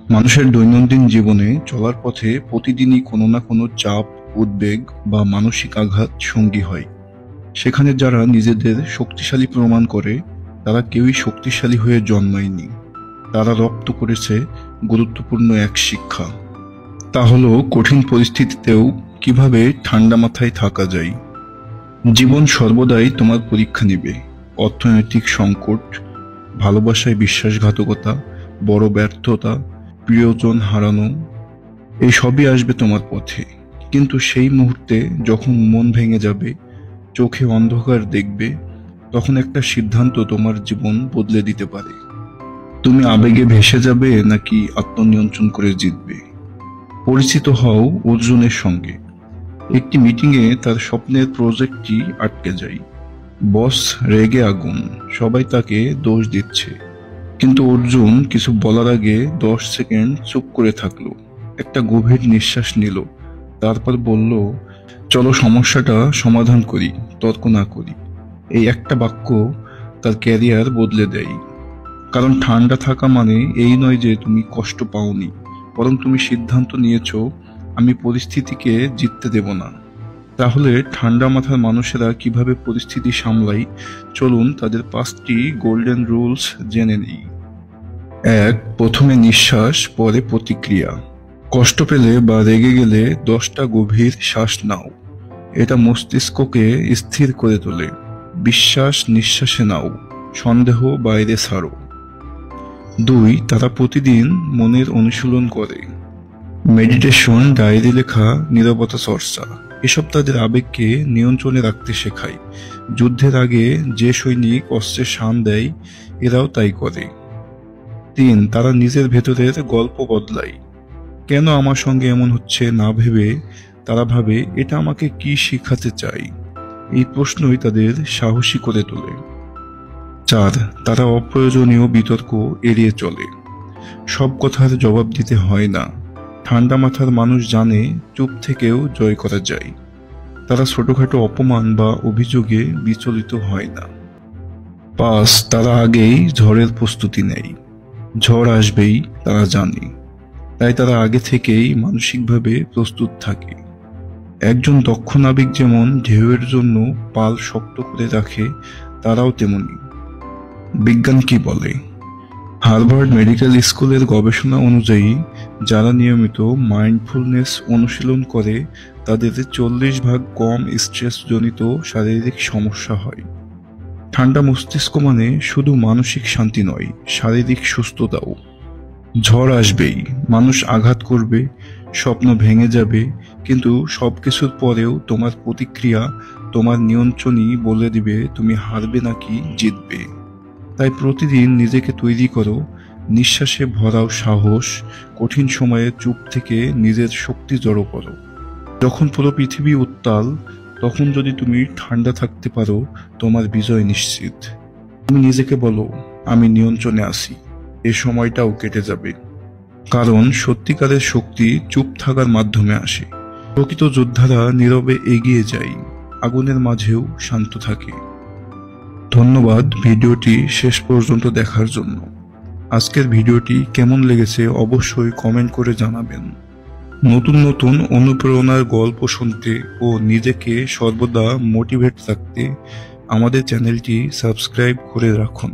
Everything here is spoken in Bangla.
মানুষের দৈনন্দিন জীবনে চলার পথে প্রতিদিনই কোনো না কোনো চাপ, উদ্বেগ বা মানসিক আঘাত সঙ্গী হয়। সেখানে যারা নিজেদের শক্তিশালী প্রমাণ করে তারা কেউই শক্তিশালী হয়ে জন্মায়নি, তারা রপ্ত করেছে গুরুত্বপূর্ণ এক শিক্ষা। তা হলো কঠিন পরিস্থিতিতেও কিভাবে ঠান্ডা মাথায় থাকা যায়। জীবন সর্বদাই তোমার পরীক্ষা নেবে। অর্থনৈতিক সংকট, ভালোবাসায় বিশ্বাসঘাতকতা, বড় ব্যর্থতা, প্রিয়জন হারানো, এই সবই আসবে তোমার পথে। কিন্তু সেই মুহূর্তে যখন মন ভেঙে যাবে, চোখে অন্ধকার দেখবে, তখন একটা সিদ্ধান্ত তোমার জীবন বদলে দিতে পারে। তুমি আবেগে ভেসে যাবে নাকি আত্মনিয়ন্ত্রণ করে জিতবে। পরিচিত হও অর্জুনের সঙ্গে। একটি মিটিংয়ে তার স্বপ্নের প্রজেক্টটি আটকে যায়। বস রেগে আগুন, সবাই তাকে দোষ দিচ্ছে, কিন্তু অর্জুন কিছু বলার আগে 10 সেকেন্ড চুপ করে থাকলো, একটা গভীর নিঃশ্বাস নিল, তারপর বলল, চলো সমস্যাটা সমাধান করি, তর্ক না করি। এই একটা বাক্য তার ক্যারিয়ার বদলে দেয়। কারণ ঠান্ডা থাকা মানে এই নয় যে তুমি কষ্ট পাওনি, বরং তুমি সিদ্ধান্ত নিয়েছো, আমি পরিস্থিতিকে জিততে দেব না। তাহলে ঠান্ডা মাথার মানুষেরা কিভাবে পরিস্থিতি সামলায়, চলুন তাদের 5টি গোল্ডেন রুলস জেনে নিই। 1. প্রথমে নিঃশ্বাস, পরে প্রতিক্রিয়া। কষ্ট পেলে বা রেগে গেলে 10টা গভীর শ্বাস নাও। এটা মস্তিষ্ককে স্থির করে তোলে। বিশ্বাস নিঃশ্বাসে নাও, সন্দেহ বাইরে ছাড়ো। 2. তারা প্রতিদিন মনের অনুশীলন করে। মেডিটেশন, ডায়েরি লেখা, নীরবতা চর্চা, এসব তাদের আবেগকে নিয়ন্ত্রণে রাখতে শেখায়। যুদ্ধের আগে যে সৈনিক অস্ত্রে শান দেয়, এরাও তাই করে। 3. তারা নিজের ভেতরের গল্প বদলায়। কেন আমার সঙ্গে এমন হচ্ছে না ভেবে তারা ভাবে, এটা আমাকে কি শিখাতে চাই। এই প্রশ্নই তাদের সাহসী করে তোলে। 4. তারা অপ্রয়োজনীয় বিতর্ক এড়িয়ে চলে। সব কথার জবাব দিতে হয় না। ঠান্ডা মাথার মানুষ জানে চুপ থেকেও জয় করা যায়। তারা ছোটখাটো অপমান বা অভিযোগে বিচলিত হয় না। 5. তারা আগেই ঝড়ের প্রস্তুতি নেয়। ঝড় আসবেই তারা জানে, তাই তারা আগে থেকেই মানসিকভাবে প্রস্তুত থাকে। একজন দক্ষ নাবিক যেমন ঢেউয়ের জন্য পাল শক্ত করে রাখে, তারাও তেমনি। বিজ্ঞান কি বলে? হার্ভার্ড মেডিকেল স্কুলের গবেষণা অনুযায়ী যারা নিয়মিত মাইন্ডফুলনেস অনুশীলন করে তাদের 40 ভাগ কম স্ট্রেসজনিত শারীরিক সমস্যা হয়। ঠান্ডা মস্তিষ্ক মানে শুধু মানসিক শান্তি নয়, শারীরিক সুস্থতাও। ঝড় আসবেই, মানুষ আঘাত করবে, স্বপ্ন ভেঙে যাবে, কিন্তু সবকিছুর পরেও তোমার প্রতিক্রিয়া, তোমার নিয়ন্ত্রণই বলে দিবে তুমি হারবে নাকি জিতবে। তাই প্রতিদিন নিজেকে তৈরি করো, নিঃশ্বাসে ভরাও সাহস, কঠিন সময়ে চুপ থেকে নিজের শক্তি জড়ো করো। যখন পুরো পৃথিবী উত্তাল, তখন যদি তুমি ঠান্ডা থাকতে পারো, তোমার বিজয় নিশ্চিত। তুমি নিজেকে বলো, আমি নিয়ন্ত্রণে আছি, এ সময়টাও কেটে যাবে। কারণ সত্যিকারের শক্তি চুপ থাকার মাধ্যমে আসে। প্রকৃত যোদ্ধারা নীরবে এগিয়ে যায়, আগুনের মাঝেও শান্ত থাকে। ধন্যবাদ ভিডিওটি শেষ পর্যন্ত দেখার জন্য। আজকের ভিডিওটি কেমন লেগেছে অবশ্যই কমেন্ট করে জানাবেন। নতুন নতুন অনুপ্রেরণার গল্প শুনতে ও নিজেকে সর্বদা মোটিভেট রাখতে আমাদের চ্যানেলটি সাবস্ক্রাইব করে রাখুন।